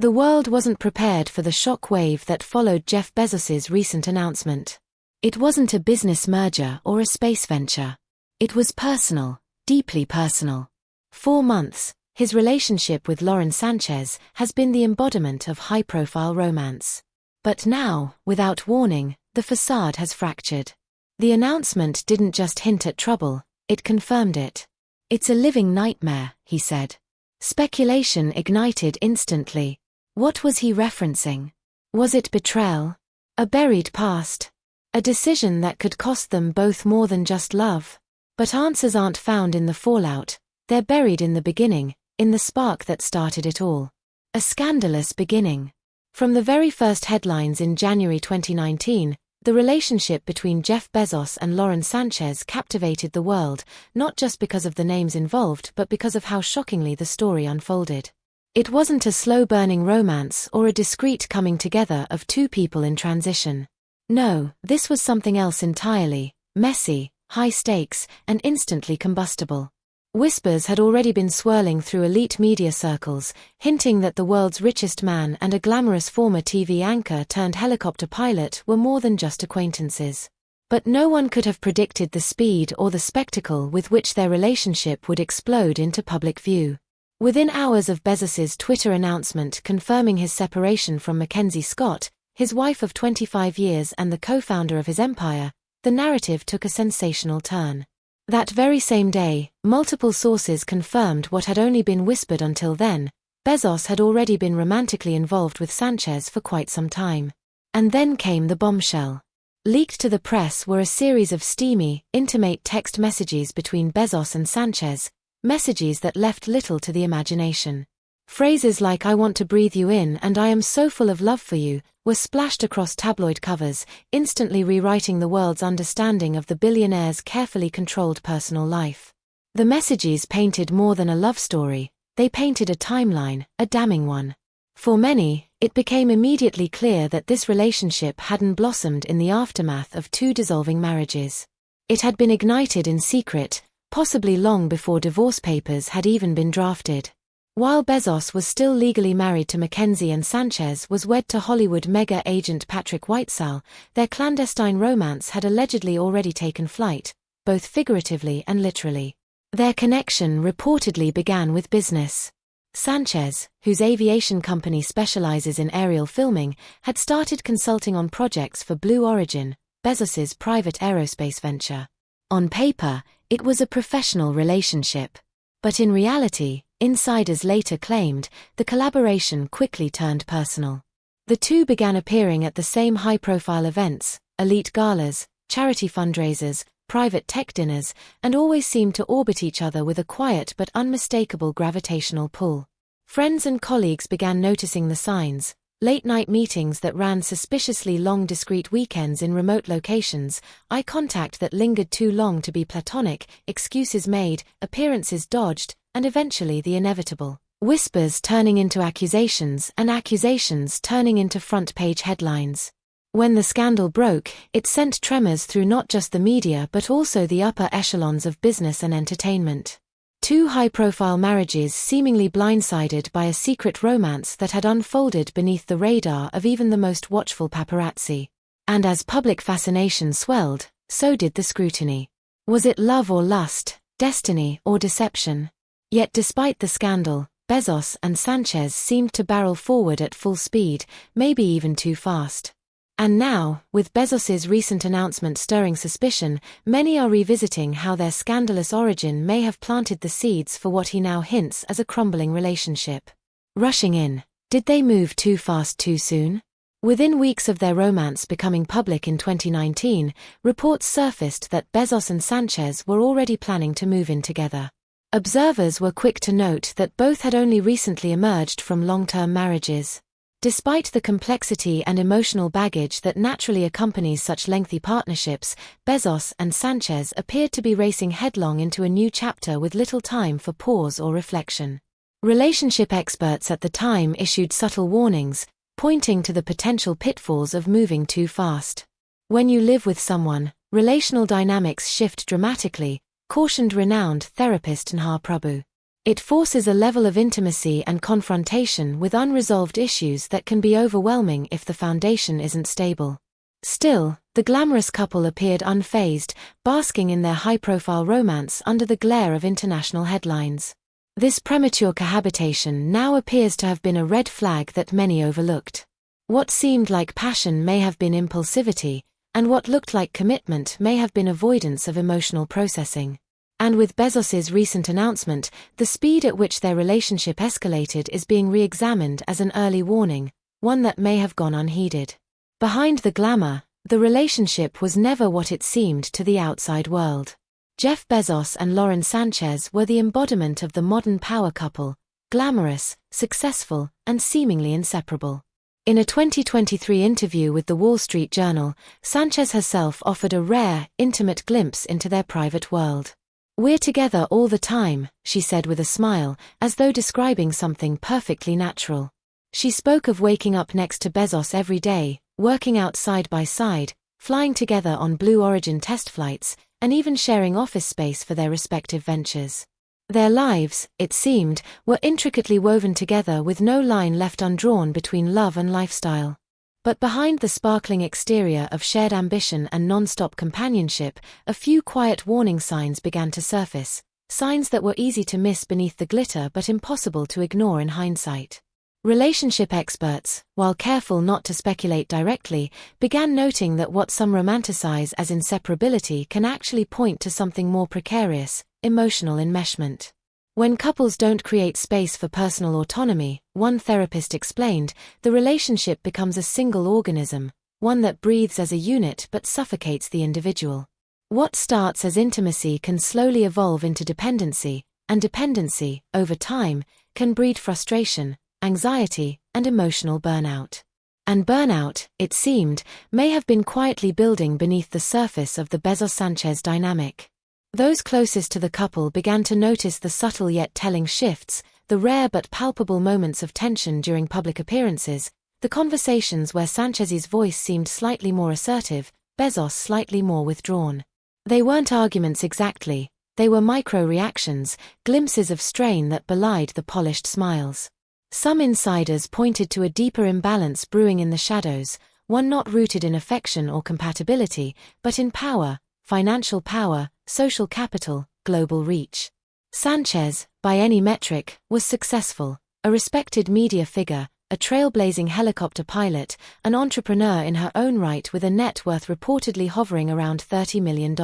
The world wasn't prepared for the shock wave that followed Jeff Bezos's recent announcement. It wasn't a business merger or a space venture. It was personal, deeply personal. 4 months, his relationship with Lauren Sanchez has been the embodiment of high-profile romance. But now, without warning, the facade has fractured. The announcement didn't just hint at trouble, it confirmed it. "It's a living nightmare," he said. Speculation ignited instantly. What was he referencing? Was it betrayal? A buried past? A decision that could cost them both more than just love? But answers aren't found in the fallout, they're buried in the beginning, in the spark that started it all. A scandalous beginning. From the very first headlines in January 2019, the relationship between Jeff Bezos and Lauren Sanchez captivated the world, not just because of the names involved but because of how shockingly the story unfolded. It wasn't a slow-burning romance or a discreet coming together of two people in transition. No, this was something else entirely, messy, high stakes, and instantly combustible. Whispers had already been swirling through elite media circles, hinting that the world's richest man and a glamorous former TV anchor turned helicopter pilot were more than just acquaintances. But no one could have predicted the speed or the spectacle with which their relationship would explode into public view. Within hours of Bezos's Twitter announcement confirming his separation from Mackenzie Scott, his wife of 25 years and the co-founder of his empire, the narrative took a sensational turn. That very same day, multiple sources confirmed what had only been whispered until then: Bezos had already been romantically involved with Sanchez for quite some time. And then came the bombshell. Leaked to the press were a series of steamy, intimate text messages between Bezos and Sanchez, messages that left little to the imagination. Phrases like "I want to breathe you in" and "I am so full of love for you" were splashed across tabloid covers, instantly rewriting the world's understanding of the billionaire's carefully controlled personal life. The messages painted more than a love story, they painted a timeline, a damning one. For many, it became immediately clear that this relationship hadn't blossomed in the aftermath of 2 dissolving marriages. It had been ignited in secret, possibly long before divorce papers had even been drafted. While Bezos was still legally married to Mackenzie and Sanchez was wed to Hollywood mega agent Patrick Whitesell, their clandestine romance had allegedly already taken flight, both figuratively and literally. Their connection reportedly began with business. Sanchez, whose aviation company specializes in aerial filming, had started consulting on projects for Blue Origin, Bezos's private aerospace venture. On paper, it was a professional relationship. But in reality, insiders later claimed, the collaboration quickly turned personal. The two began appearing at the same high-profile events, elite galas, charity fundraisers, private tech dinners, and always seemed to orbit each other with a quiet but unmistakable gravitational pull. Friends and colleagues began noticing the signs: late-night meetings that ran suspiciously long, discreet weekends in remote locations, eye contact that lingered too long to be platonic, excuses made, appearances dodged, and eventually the inevitable. Whispers turning into accusations and accusations turning into front-page headlines. When the scandal broke, it sent tremors through not just the media but also the upper echelons of business and entertainment. 2 high-profile marriages seemingly blindsided by a secret romance that had unfolded beneath the radar of even the most watchful paparazzi. And as public fascination swelled, so did the scrutiny. Was it love or lust, destiny or deception? Yet despite the scandal, Bezos and Sanchez seemed to barrel forward at full speed, maybe even too fast. And now, with Bezos's recent announcement stirring suspicion, many are revisiting how their scandalous origin may have planted the seeds for what he now hints as a crumbling relationship. Rushing in. Did they move too fast too soon? Within weeks of their romance becoming public in 2019, reports surfaced that Bezos and Sanchez were already planning to move in together. Observers were quick to note that both had only recently emerged from long-term marriages. Despite the complexity and emotional baggage that naturally accompanies such lengthy partnerships, Bezos and Sanchez appeared to be racing headlong into a new chapter with little time for pause or reflection. Relationship experts at the time issued subtle warnings, pointing to the potential pitfalls of moving too fast. When you live with someone, relational dynamics shift dramatically, cautioned renowned therapist Nha Prabhu. It forces a level of intimacy and confrontation with unresolved issues that can be overwhelming if the foundation isn't stable. Still, the glamorous couple appeared unfazed, basking in their high-profile romance under the glare of international headlines. This premature cohabitation now appears to have been a red flag that many overlooked. What seemed like passion may have been impulsivity, and what looked like commitment may have been avoidance of emotional processing. And with Bezos's recent announcement, the speed at which their relationship escalated is being re-examined as an early warning, one that may have gone unheeded. Behind the glamour, the relationship was never what it seemed to the outside world. Jeff Bezos and Lauren Sanchez were the embodiment of the modern power couple, glamorous, successful, and seemingly inseparable. In a 2023 interview with the Wall Street Journal, Sanchez herself offered a rare, intimate glimpse into their private world. "We're together all the time," she said with a smile, as though describing something perfectly natural. She spoke of waking up next to Bezos every day, working out side by side, flying together on Blue Origin test flights, and even sharing office space for their respective ventures. Their lives, it seemed, were intricately woven together with no line left undrawn between love and lifestyle. But behind the sparkling exterior of shared ambition and non-stop companionship, a few quiet warning signs began to surface, signs that were easy to miss beneath the glitter but impossible to ignore in hindsight. Relationship experts, while careful not to speculate directly, began noting that what some romanticize as inseparability can actually point to something more precarious: emotional enmeshment. When couples don't create space for personal autonomy, one therapist explained, the relationship becomes a single organism, one that breathes as a unit but suffocates the individual. What starts as intimacy can slowly evolve into dependency, and dependency, over time, can breed frustration, anxiety, and emotional burnout. And burnout, it seemed, may have been quietly building beneath the surface of the Bezos-Sanchez dynamic. Those closest to the couple began to notice the subtle yet telling shifts, the rare but palpable moments of tension during public appearances, the conversations where Sanchez's voice seemed slightly more assertive, Bezos slightly more withdrawn. They weren't arguments exactly, they were micro-reactions, glimpses of strain that belied the polished smiles. Some insiders pointed to a deeper imbalance brewing in the shadows, one not rooted in affection or compatibility, but in power, financial power, social capital, global reach. Sanchez, by any metric, was successful, a respected media figure, a trailblazing helicopter pilot, an entrepreneur in her own right with a net worth reportedly hovering around $30 million.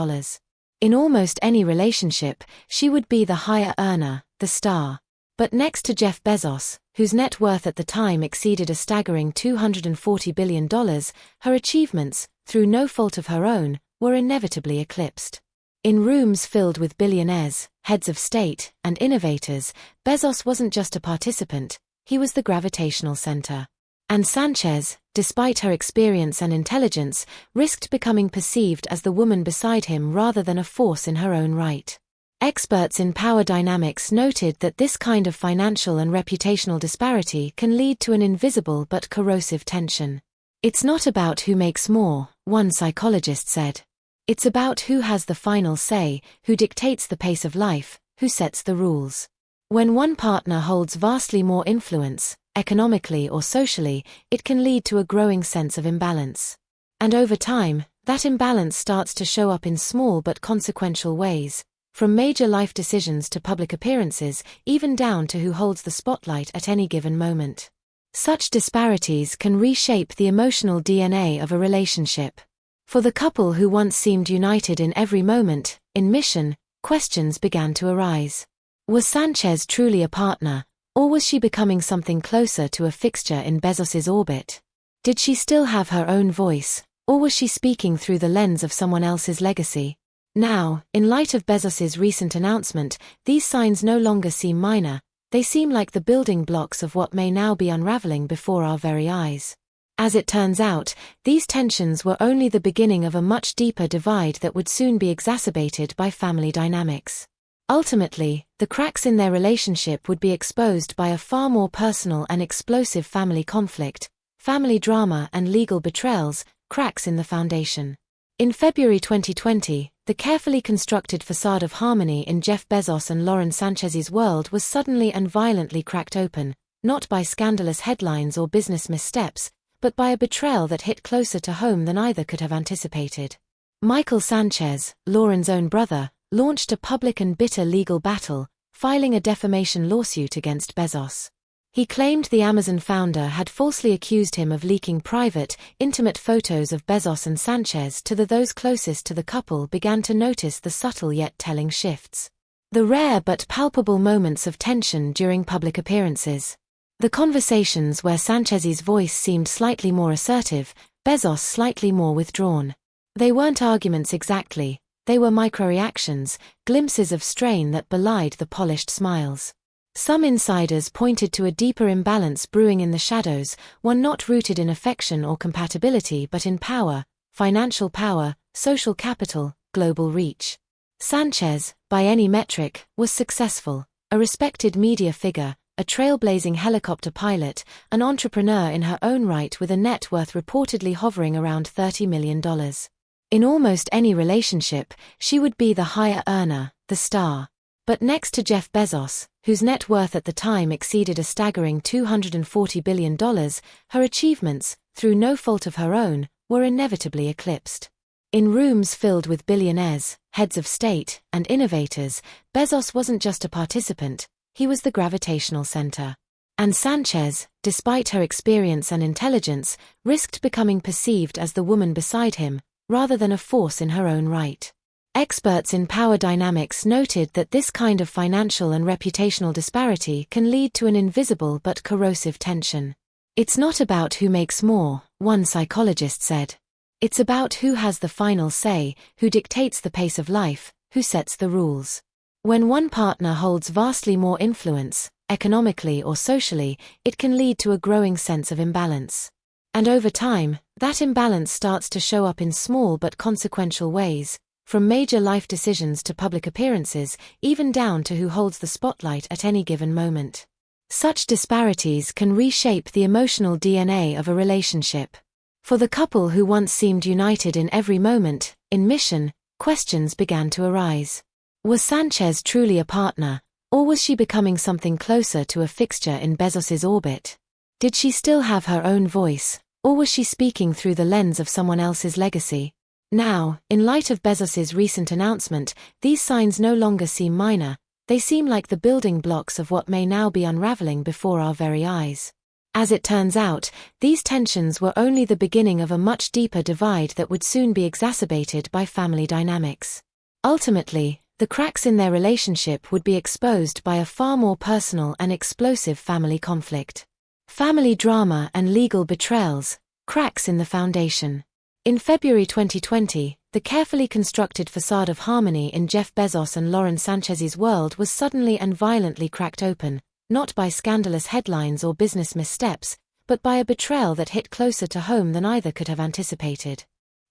In almost any relationship, she would be the higher earner, the star. But next to Jeff Bezos, whose net worth at the time exceeded a staggering $240 billion, her achievements, through no fault of her own, were inevitably eclipsed. In rooms filled with billionaires, heads of state, and innovators, Bezos wasn't just a participant, he was the gravitational center. And Sanchez, despite her experience and intelligence, risked becoming perceived as the woman beside him rather than a force in her own right. Experts in power dynamics noted that this kind of financial and reputational disparity can lead to an invisible but corrosive tension. "It's not about who makes more," one psychologist said. "It's about who has the final say, who dictates the pace of life, who sets the rules." When one partner holds vastly more influence, economically or socially, it can lead to a growing sense of imbalance. And over time, that imbalance starts to show up in small but consequential ways. From major life decisions to public appearances, even down to who holds the spotlight at any given moment. Such disparities can reshape the emotional DNA of a relationship. For the couple who once seemed united in every moment, in mission, questions began to arise. Was Sanchez truly a partner, or was she becoming something closer to a fixture in Bezos's orbit? Did she still have her own voice, or was she speaking through the lens of someone else's legacy? Now, in light of Bezos's recent announcement, these signs no longer seem minor, they seem like the building blocks of what may now be unraveling before our very eyes. As it turns out, these tensions were only the beginning of a much deeper divide that would soon be exacerbated by family dynamics. Ultimately, the cracks in their relationship would be exposed by a far more personal and explosive family conflict, family drama and legal betrayals, cracks in the foundation. In February 2020, the carefully constructed facade of harmony in Jeff Bezos and Lauren Sanchez's world was suddenly and violently cracked open, not by scandalous headlines or business missteps, but by a betrayal that hit closer to home than either could have anticipated. Michael Sanchez, Lauren's own brother, launched a public and bitter legal battle, filing a defamation lawsuit against Bezos. He claimed the Amazon founder had falsely accused him of leaking private, intimate photos of Bezos and Sanchez to those closest to the couple began to notice the subtle yet telling shifts. The rare but palpable moments of tension during public appearances. The conversations where Sanchez's voice seemed slightly more assertive, Bezos slightly more withdrawn. They weren't arguments exactly, they were micro-reactions, glimpses of strain that belied the polished smiles. Some insiders pointed to a deeper imbalance brewing in the shadows, one not rooted in affection or compatibility but in power, financial power, social capital, global reach. Sanchez, by any metric, was successful, a respected media figure, a trailblazing helicopter pilot, an entrepreneur in her own right with a net worth reportedly hovering around $30 million. In almost any relationship, she would be the higher earner, the star. But next to Jeff Bezos, whose net worth at the time exceeded a staggering $240 billion, her achievements, through no fault of her own, were inevitably eclipsed. In rooms filled with billionaires, heads of state, and innovators, Bezos wasn't just a participant, he was the gravitational center. And Sanchez, despite her experience and intelligence, risked becoming perceived as the woman beside him, rather than a force in her own right. Experts in power dynamics noted that this kind of financial and reputational disparity can lead to an invisible but corrosive tension. It's not about who makes more, one psychologist said. It's about who has the final say, who dictates the pace of life, who sets the rules. When one partner holds vastly more influence, economically or socially, it can lead to a growing sense of imbalance. And over time, that imbalance starts to show up in small but consequential ways. From major life decisions to public appearances, even down to who holds the spotlight at any given moment. Such disparities can reshape the emotional DNA of a relationship. For the couple who once seemed united in every moment, in mission, questions began to arise. Was Sanchez truly a partner, or was she becoming something closer to a fixture in Bezos's orbit? Did she still have her own voice, or was she speaking through the lens of someone else's legacy? Now, in light of Bezos's recent announcement, these signs no longer seem minor, they seem like the building blocks of what may now be unraveling before our very eyes. As it turns out, these tensions were only the beginning of a much deeper divide that would soon be exacerbated by family dynamics. Ultimately, the cracks in their relationship would be exposed by a far more personal and explosive family conflict. Family drama and legal betrayals, cracks in the foundation. In February 2020, the carefully constructed facade of harmony in Jeff Bezos and Lauren Sanchez's world was suddenly and violently cracked open, not by scandalous headlines or business missteps, but by a betrayal that hit closer to home than either could have anticipated.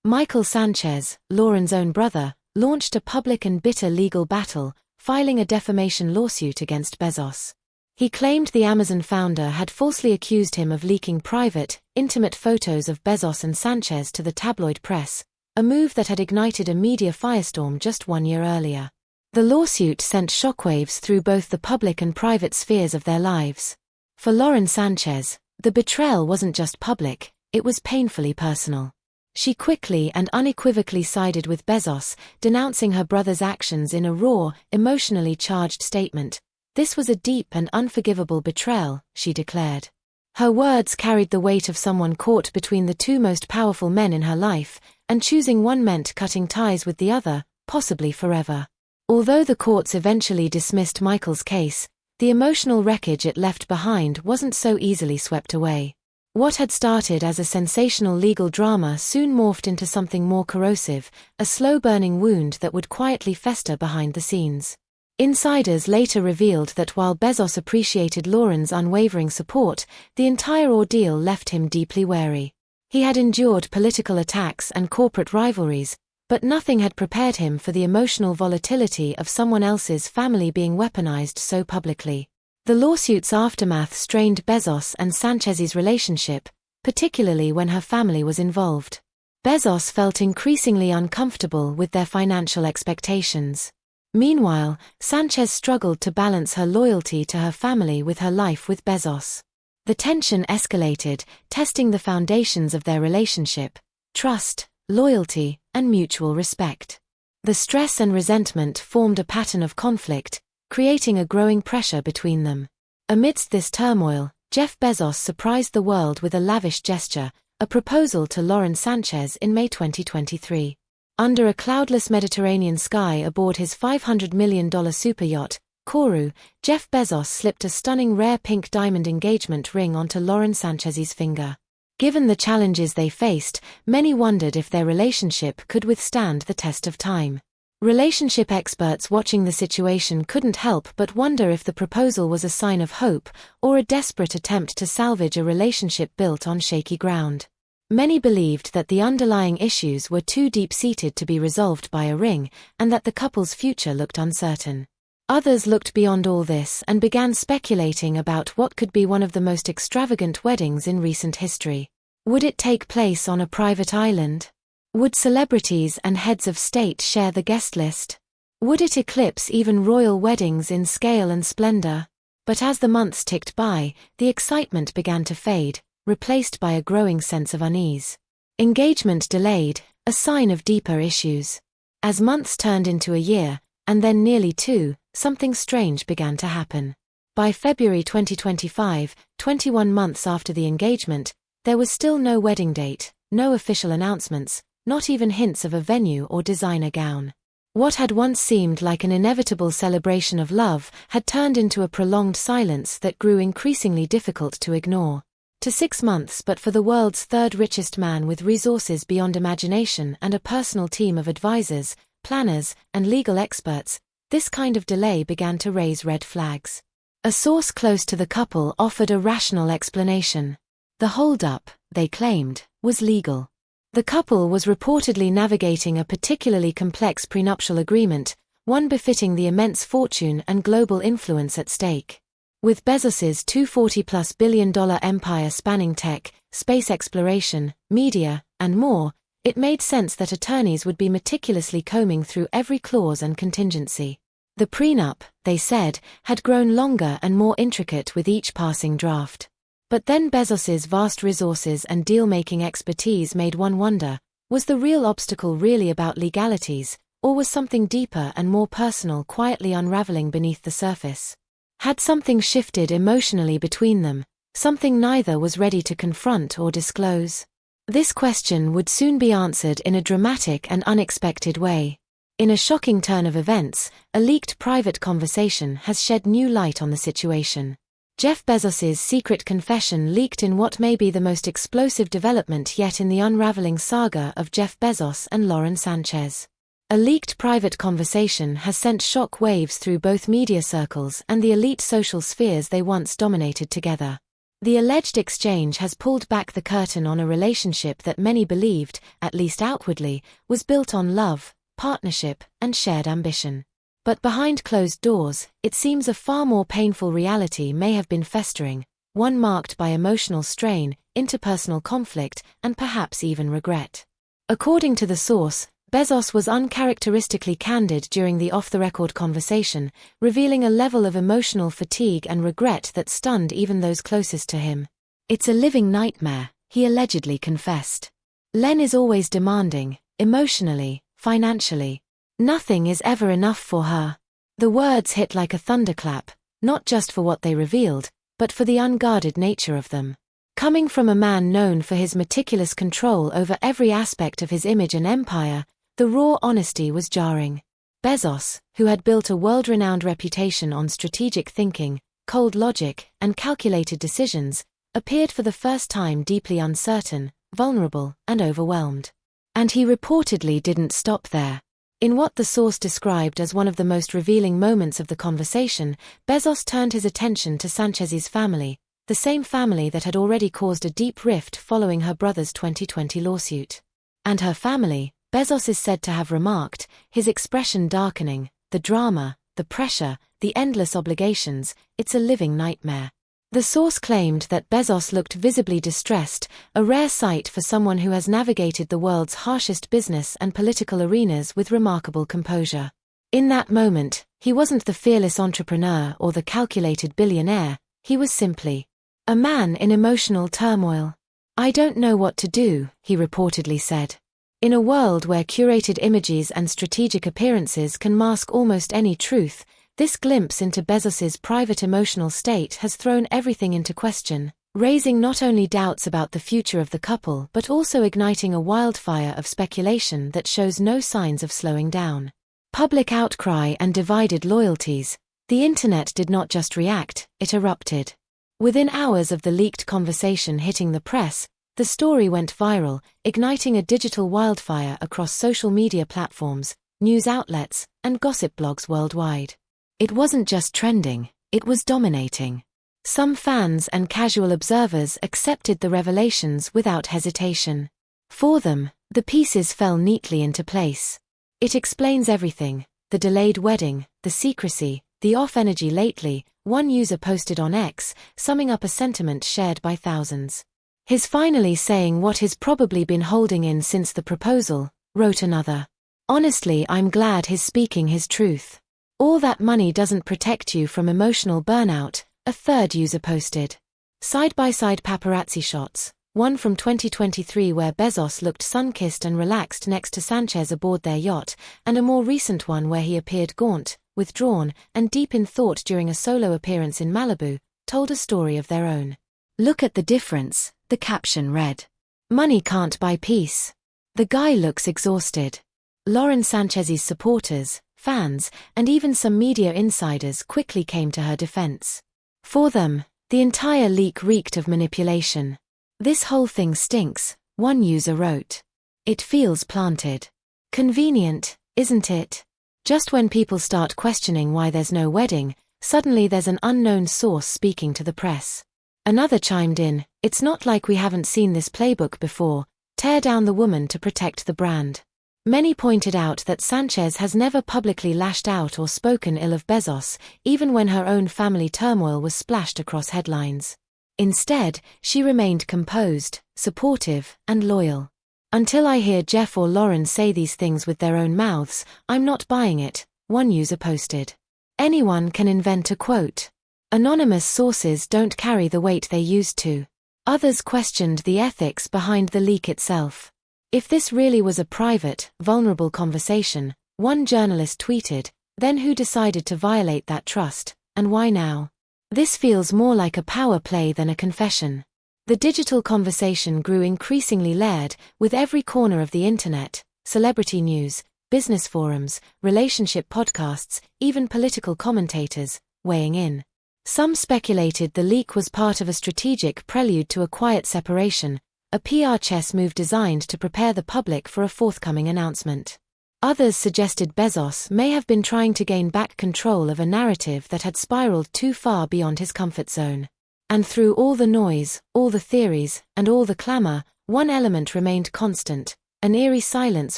Michael Sanchez, Lauren's own brother, launched a public and bitter legal battle, filing a defamation lawsuit against Bezos. He claimed the Amazon founder had falsely accused him of leaking private, intimate photos of Bezos and Sanchez to the tabloid press, a move that had ignited a media firestorm just 1 year earlier. The lawsuit sent shockwaves through both the public and private spheres of their lives. For Lauren Sanchez, the betrayal wasn't just public, it was painfully personal. She quickly and unequivocally sided with Bezos, denouncing her brother's actions in a raw, emotionally charged statement. This was a deep and unforgivable betrayal, she declared. Her words carried the weight of someone caught between the two most powerful men in her life, and choosing one meant cutting ties with the other, possibly forever. Although the courts eventually dismissed Michael's case, the emotional wreckage it left behind wasn't so easily swept away. What had started as a sensational legal drama soon morphed into something more corrosive, a slow-burning wound that would quietly fester behind the scenes. Insiders later revealed that while Bezos appreciated Lauren's unwavering support, the entire ordeal left him deeply wary. He had endured political attacks and corporate rivalries, but nothing had prepared him for the emotional volatility of someone else's family being weaponized so publicly. The lawsuit's aftermath strained Bezos and Sanchez's relationship, particularly when her family was involved. Bezos felt increasingly uncomfortable with their financial expectations. Meanwhile, Sanchez struggled to balance her loyalty to her family with her life with Bezos. The tension escalated, testing the foundations of their relationship: trust, loyalty, and mutual respect. The stress and resentment formed a pattern of conflict, creating a growing pressure between them. Amidst this turmoil, Jeff Bezos surprised the world with a lavish gesture, a proposal to Lauren Sanchez in May 2023. Under a cloudless Mediterranean sky aboard his $500 million superyacht, Kourou, Jeff Bezos slipped a stunning rare pink diamond engagement ring onto Lauren Sanchez's finger. Given the challenges they faced, many wondered if their relationship could withstand the test of time. Relationship experts watching the situation couldn't help but wonder if the proposal was a sign of hope or a desperate attempt to salvage a relationship built on shaky ground. Many believed that the underlying issues were too deep-seated to be resolved by a ring, and that the couple's future looked uncertain. Others looked beyond all this and began speculating about what could be one of the most extravagant weddings in recent history. Would it take place on a private island? Would celebrities and heads of state share the guest list? Would it eclipse even royal weddings in scale and splendor? But as the months ticked by, the excitement began to fade, replaced by a growing sense of unease. Engagement delayed, a sign of deeper issues. As months turned into a year, and then nearly two, something strange began to happen. By February 2025, 21 months after the engagement, there was still no wedding date, no official announcements, not even hints of a venue or designer gown. What had once seemed like an inevitable celebration of love had turned into a prolonged silence that grew increasingly difficult to ignore. To 6 months, but for the world's third richest man with resources beyond imagination and a personal team of advisors, planners, and legal experts, this kind of delay began to raise red flags. A source close to the couple offered a rational explanation. The hold-up, they claimed, was legal. The couple was reportedly navigating a particularly complex prenuptial agreement, one befitting the immense fortune and global influence at stake. With Bezos's $240+ billion empire spanning tech, space exploration, media, and more, it made sense that attorneys would be meticulously combing through every clause and contingency. The prenup, they said, had grown longer and more intricate with each passing draft. But then Bezos's vast resources and deal-making expertise made one wonder, was the real obstacle really about legalities, or was something deeper and more personal quietly unraveling beneath the surface? Had something shifted emotionally between them, something neither was ready to confront or disclose? This question would soon be answered in a dramatic and unexpected way. In a shocking turn of events, a leaked private conversation has shed new light on the situation. Jeff Bezos's secret confession leaked in what may be the most explosive development yet in the unraveling saga of Jeff Bezos and Lauren Sanchez. A leaked private conversation has sent shock waves through both media circles and the elite social spheres they once dominated together. The alleged exchange has pulled back the curtain on a relationship that many believed, at least outwardly, was built on love, partnership, and shared ambition. But behind closed doors, it seems a far more painful reality may have been festering, one marked by emotional strain, interpersonal conflict, and perhaps even regret. According to the source, Bezos was uncharacteristically candid during the off-the-record conversation, revealing a level of emotional fatigue and regret that stunned even those closest to him. "It's a living nightmare," he allegedly confessed. "Len is always demanding, emotionally, financially. Nothing is ever enough for her." The words hit like a thunderclap, not just for what they revealed, but for the unguarded nature of them. Coming from a man known for his meticulous control over every aspect of his image and empire, the raw honesty was jarring. Bezos, who had built a world-renowned reputation on strategic thinking, cold logic, and calculated decisions, appeared for the first time deeply uncertain, vulnerable, and overwhelmed. And he reportedly didn't stop there. In what the source described as one of the most revealing moments of the conversation, Bezos turned his attention to Sanchez's family, the same family that had already caused a deep rift following her brother's 2020 lawsuit. And her family, Bezos is said to have remarked, his expression darkening, "The drama, the pressure, the endless obligations, it's a living nightmare." The source claimed that Bezos looked visibly distressed, a rare sight for someone who has navigated the world's harshest business and political arenas with remarkable composure. In that moment, he wasn't the fearless entrepreneur or the calculated billionaire, he was simply a man in emotional turmoil. "I don't know what to do," he reportedly said. In a world where curated images and strategic appearances can mask almost any truth, this glimpse into Bezos's private emotional state has thrown everything into question, raising not only doubts about the future of the couple but also igniting a wildfire of speculation that shows no signs of slowing down. Public outcry and divided loyalties. The internet did not just react, it erupted. Within hours of the leaked conversation hitting the press, the story went viral, igniting a digital wildfire across social media platforms, news outlets, and gossip blogs worldwide. It wasn't just trending, it was dominating. Some fans and casual observers accepted the revelations without hesitation. For them, the pieces fell neatly into place. It explains everything: the delayed wedding, the secrecy, the off energy lately, one user posted on X, summing up a sentiment shared by thousands. "He's finally saying what he's probably been holding in since the proposal," wrote another. "Honestly, I'm glad he's speaking his truth. All that money doesn't protect you from emotional burnout," a third user posted. Side-by-side paparazzi shots, one from 2023 where Bezos looked sun-kissed and relaxed next to Sanchez aboard their yacht, and a more recent one where he appeared gaunt, withdrawn, and deep in thought during a solo appearance in Malibu, told a story of their own. "Look at the difference," the caption read. "Money can't buy peace. The guy looks exhausted." Lauren Sanchez's supporters, fans, and even some media insiders quickly came to her defense. For them, the entire leak reeked of manipulation. "This whole thing stinks," one user wrote. "It feels planted. Convenient, isn't it? Just when people start questioning why there's no wedding, suddenly there's an unknown source speaking to the press." Another chimed in, "It's not like we haven't seen this playbook before. Tear down the woman to protect the brand." Many pointed out that Sanchez has never publicly lashed out or spoken ill of Bezos, even when her own family turmoil was splashed across headlines. Instead, she remained composed, supportive, and loyal. "Until I hear Jeff or Lauren say these things with their own mouths, I'm not buying it," one user posted. Anyone can invent a quote. Anonymous sources don't carry the weight they used to. Others questioned the ethics behind the leak itself. If this really was a private, vulnerable conversation, one journalist tweeted, then who decided to violate that trust, and why now? This feels more like a power play than a confession. The digital conversation grew increasingly layered, with every corner of the internet, celebrity news, business forums, relationship podcasts, even political commentators, weighing in. Some speculated the leak was part of a strategic prelude to a quiet separation, a PR chess move designed to prepare the public for a forthcoming announcement. Others suggested Bezos may have been trying to gain back control of a narrative that had spiraled too far beyond his comfort zone. And through all the noise, all the theories, and all the clamor, one element remained constant: an eerie silence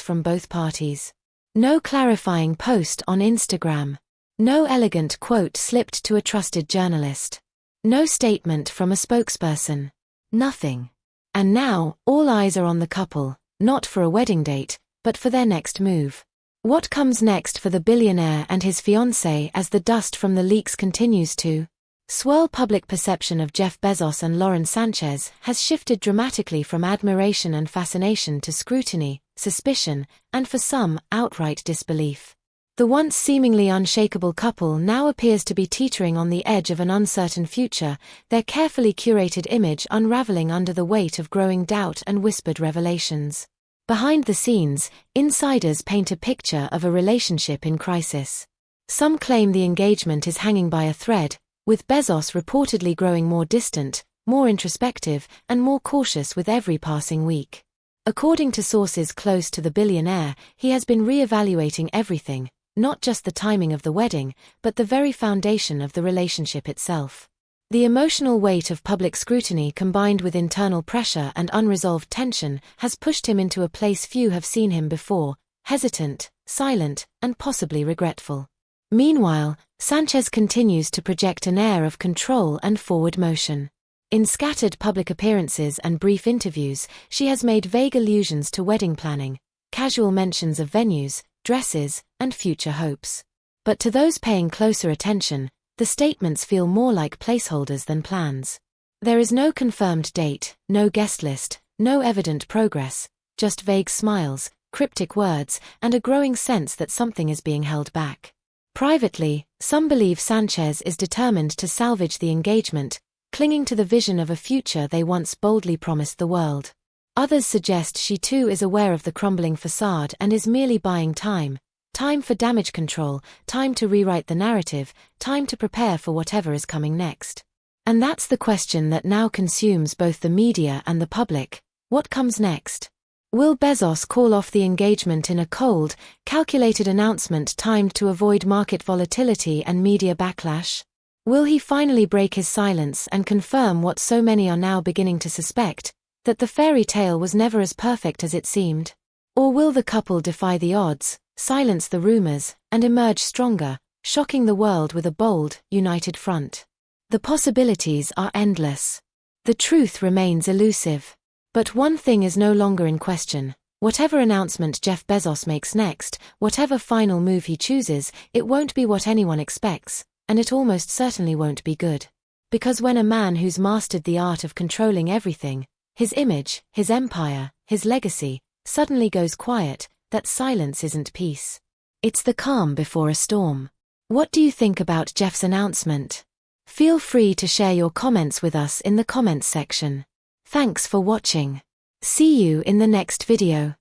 from both parties. No clarifying post on Instagram. No elegant quote slipped to a trusted journalist. No statement from a spokesperson. Nothing. And now, all eyes are on the couple, not for a wedding date, but for their next move. What comes next for the billionaire and his fiancée as the dust from the leaks continues to swirl? Public perception of Jeff Bezos and Lauren Sanchez has shifted dramatically from admiration and fascination to scrutiny, suspicion, and for some, outright disbelief. The once seemingly unshakable couple now appears to be teetering on the edge of an uncertain future, their carefully curated image unraveling under the weight of growing doubt and whispered revelations. Behind the scenes, insiders paint a picture of a relationship in crisis. Some claim the engagement is hanging by a thread, with Bezos reportedly growing more distant, more introspective, and more cautious with every passing week. According to sources close to the billionaire, he has been re-evaluating everything, not just the timing of the wedding, but the very foundation of the relationship itself. The emotional weight of public scrutiny combined with internal pressure and unresolved tension has pushed him into a place few have seen him before: hesitant, silent, and possibly regretful. Meanwhile, Sanchez continues to project an air of control and forward motion. In scattered public appearances and brief interviews, she has made vague allusions to wedding planning, casual mentions of venues, dresses, and future hopes. But to those paying closer attention, the statements feel more like placeholders than plans. There is no confirmed date, no guest list, no evident progress, just vague smiles, cryptic words, and a growing sense that something is being held back. Privately, some believe Sanchez is determined to salvage the engagement, clinging to the vision of a future they once boldly promised the world. Others suggest she too is aware of the crumbling facade and is merely buying time. Time for damage control, time to rewrite the narrative, time to prepare for whatever is coming next. And that's the question that now consumes both the media and the public. What comes next? Will Bezos call off the engagement in a cold, calculated announcement timed to avoid market volatility and media backlash? Will he finally break his silence and confirm what so many are now beginning to suspect, that the fairy tale was never as perfect as it seemed? Or will the couple defy the odds, silence the rumors, and emerge stronger, shocking the world with a bold, united front? The possibilities are endless. The truth remains elusive. But one thing is no longer in question. Whatever announcement Jeff Bezos makes next, whatever final move he chooses, it won't be what anyone expects, and it almost certainly won't be good. Because when a man who's mastered the art of controlling everything, his image, his empire, his legacy, suddenly goes quiet, that silence isn't peace. It's the calm before a storm. What do you think about Jeff's announcement? Feel free to share your comments with us in the comments section. Thanks for watching. See you in the next video.